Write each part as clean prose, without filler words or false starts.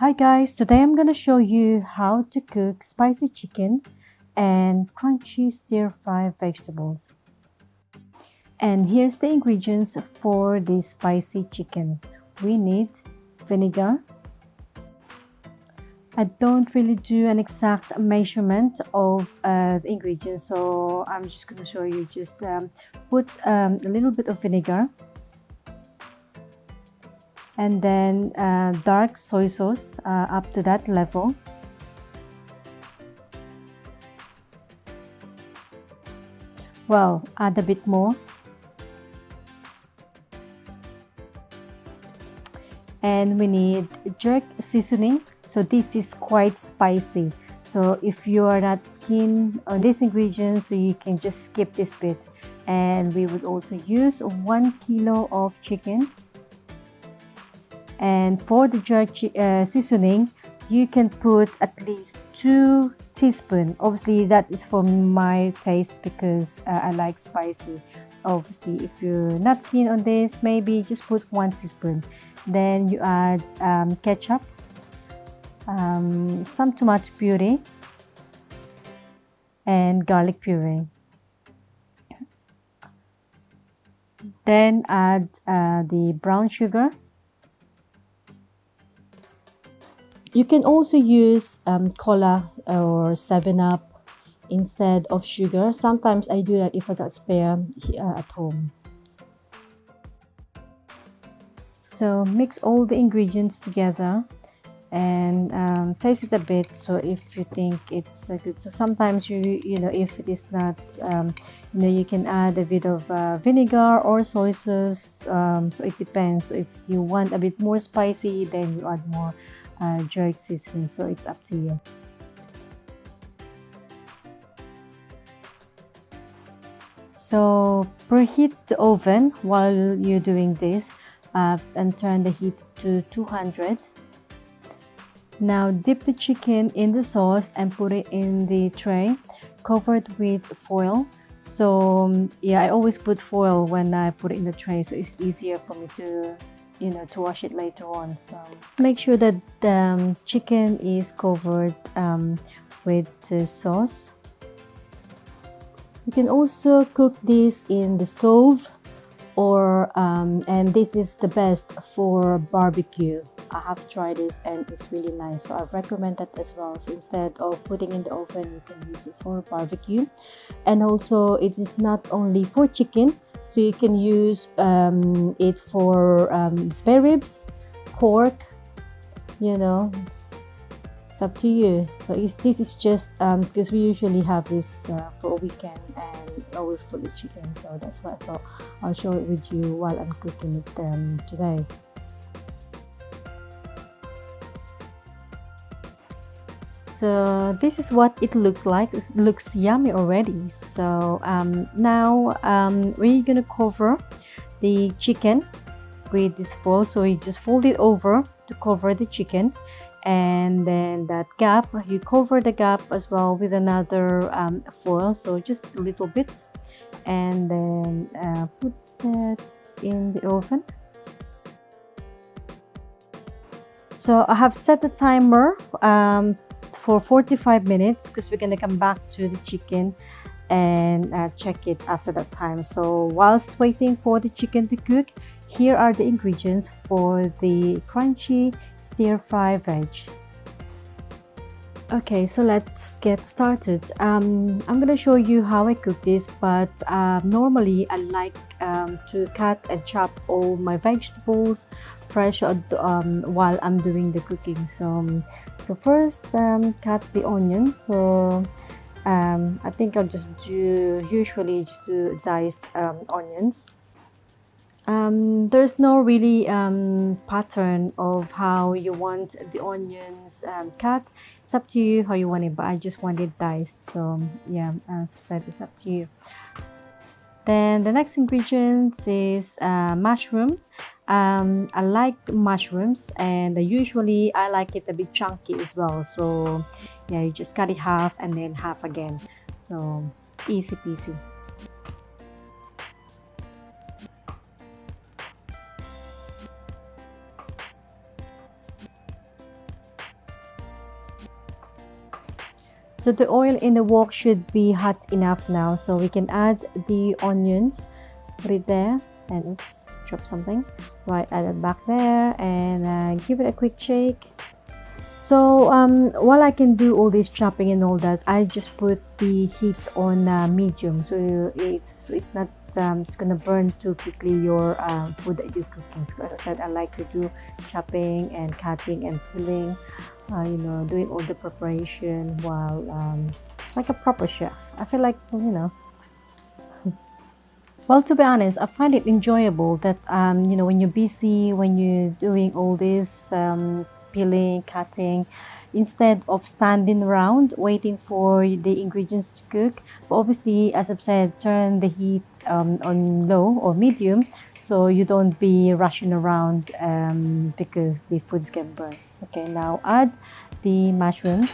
Hi guys, today I'm gonna show you how to cook spicy chicken and crunchy stir-fry vegetables. And here's the ingredients for this spicy chicken. We need vinegar. I don't really do an exact measurement of the ingredients, so I'm just gonna show you. Just put a little bit of vinegar, and then dark soy sauce up to that level. Well, add a bit more. And we need jerk seasoning. So this is quite spicy. So if you are not keen on these ingredients, so you can just skip this bit. And we would also use 1 kilo of chicken. And for the jerk seasoning, you can put at least 2 teaspoons. Obviously, that is for my taste because I like spicy. Obviously, if you're not keen on this, maybe just put 1 teaspoon. Then you add ketchup, some tomato puree, and garlic puree. Then add the brown sugar. You can also use cola or 7-Up instead of sugar. Sometimes I do that if I got spare at home. So mix all the ingredients together and taste it a bit. So if you think it's good, so sometimes you know if it is not, you can add a bit of vinegar or soy sauce. So it depends. So if you want a bit more spicy, then you add more jerk seasoning. So it's up to you. So preheat the oven while you're doing this. And turn the heat to 200. Now dip the chicken in the sauce and put it in the tray, covered with foil. So yeah, I always put foil when I put it in the tray, so it's easier for me to to wash it later on. So make sure that the chicken is covered with the sauce. You can also cook this in the stove, or and this is the best for barbecue. I have tried this and it's really nice, so I recommend that as well. So instead of putting in the oven, you can use it for barbecue. And also it is not only for chicken, so you can use it for spare ribs, pork, it's up to you. So this is just because we usually have this for a weekend and always put the chicken, so that's why I thought I'll show it with you while I'm cooking it today. So this is what it looks like. It looks yummy already. So now we're gonna cover the chicken with this foil. So you just fold it over to cover the chicken, and then that gap, you cover the gap as well with another foil, so just a little bit, and then put that in the oven. So I have set the timer for 45 minutes because we're gonna come back to the chicken and check it after that time. So whilst waiting for the chicken to cook, here are the ingredients for the crunchy stir-fry veg. Okay, so let's get started. I'm gonna show you how I cook this, but normally I like to cut and chop all my vegetables fresh while I'm doing the cooking. So first, cut the onions. So I think I'll just usually just do diced onions. There's no really pattern of how you want the onions cut. It's up to you how you want it, but I just want it diced. So yeah, as I said, it's up to you. Then the next ingredient is mushroom. I like mushrooms, and usually I like it a bit chunky as well. So yeah, you just cut it half and then half again. So easy peasy. So the oil in the wok should be hot enough now, so we can add the onions, put it there, and oops, drop something. Right, add it back there, and give it a quick shake. So while I can do all this chopping and all that, I just put the heat on medium, so it's not it's gonna burn too quickly your food that you're cooking. So as I said, I like to do chopping and cutting and peeling, you know, doing all the preparation while like a proper chef. I feel like, you know. Well, to be honest, I find it enjoyable that you know, when you're busy, when you're doing all this peeling, cutting, instead of standing around waiting for the ingredients to cook. But obviously, as I've said, turn the heat on low or medium, so you don't be rushing around because the food's getting burnt. Okay, now add the mushrooms.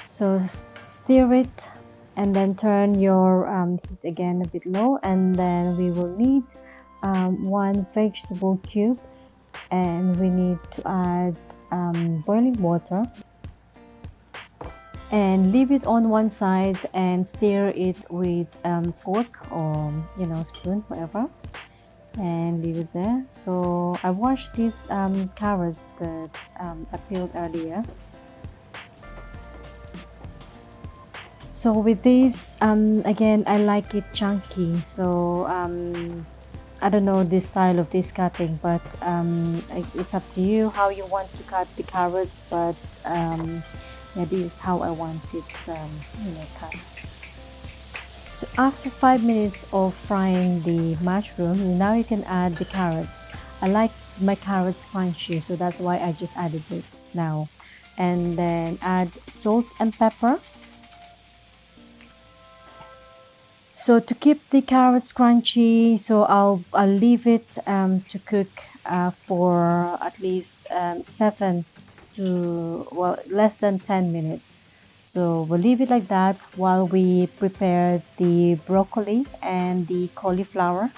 So stir it, and then turn your heat again a bit low, and then we will need one vegetable cube, and we need to add boiling water, and leave it on one side and stir it with fork or, you know, spoon, whatever, and leave it there. So I washed these carrots that I peeled earlier. So with this, again, I like it chunky. So I don't know the style of this cutting, but it's up to you how you want to cut the carrots. But yeah, this is how I want it, you know, cut. So after 5 minutes of frying the mushroom, now you can add the carrots. I like my carrots crunchy, so that's why I just added it now. And then add salt and pepper. So to keep the carrots crunchy, so I'll leave it to cook for at least 7 to, well, less than 10 minutes. So we'll leave it like that while we prepare the broccoli and the cauliflower.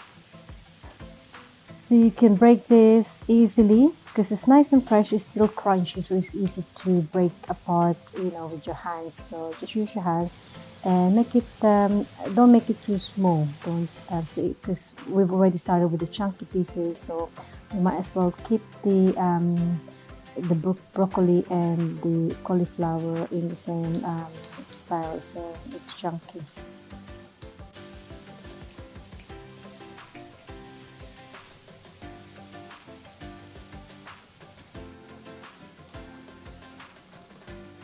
So you can break this easily because it's nice and fresh, it's still crunchy, so it's easy to break apart, you know, with your hands. So just use your hands and make it, don't make it too small, don't, because we've already started with the chunky pieces, so you might as well keep the broccoli and the cauliflower in the same style, so it's chunky.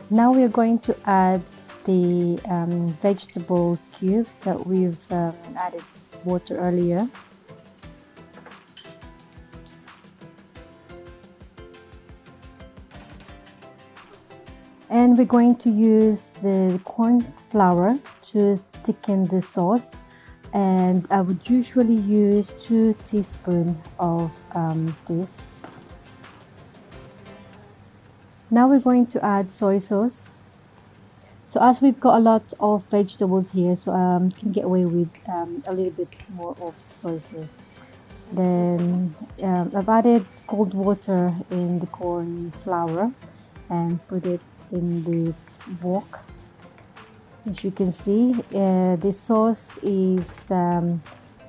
Now we're going to add the vegetable cube that we've added water earlier. And we're going to use the cornflour to thicken the sauce, and I would usually use 2 teaspoons of this. Now we're going to add soy sauce. So as we've got a lot of vegetables here, so you can get away with a little bit more of soy sauce. Then I've added cold water in the corn flour and put it in the wok. As you can see, the sauce is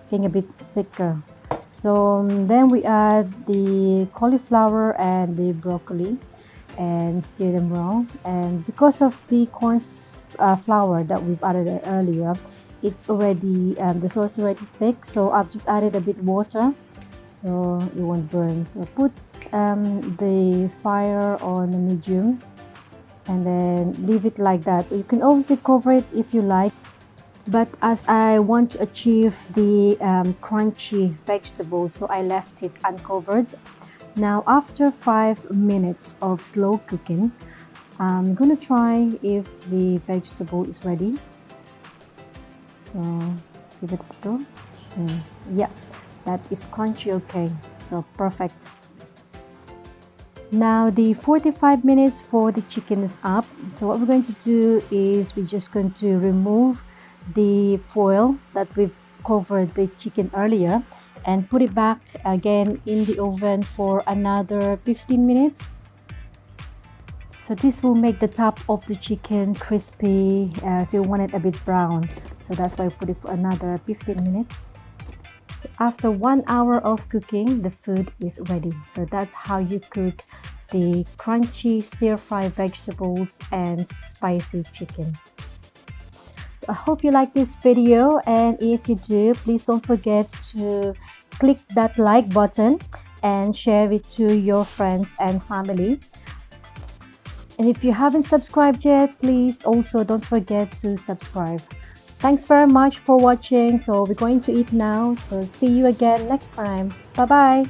getting a bit thicker. So then we add the cauliflower and the broccoli and stir them well, and because of the corn flour that we've added earlier, it's already the sauce is already thick, so I've just added a bit water so it won't burn. So put the fire on a medium and then leave it like that. You can obviously cover it if you like, but as I want to achieve the crunchy vegetables, so I left it uncovered. Now after 5 minutes of slow cooking, I'm gonna try if the vegetable is ready. So give it a go. Yeah, that is crunchy, okay, so perfect. Now the 45 minutes for the chicken is up. So what we're going to do is we're just going to remove the foil that we've covered the chicken earlier and put it back again in the oven for another 15 minutes. So this will make the top of the chicken crispy, so you want it a bit brown. So that's why I put it for another 15 minutes. So after 1 hour of cooking, the food is ready. So that's how you cook the crunchy stir-fry vegetables and spicy chicken. So I hope you like this video, and if you do, please don't forget to click that like button and share it to your friends and family. And if you haven't subscribed yet, please also don't forget to subscribe. Thanks very much for watching. So we're going to eat now. So see you again next time. Bye bye.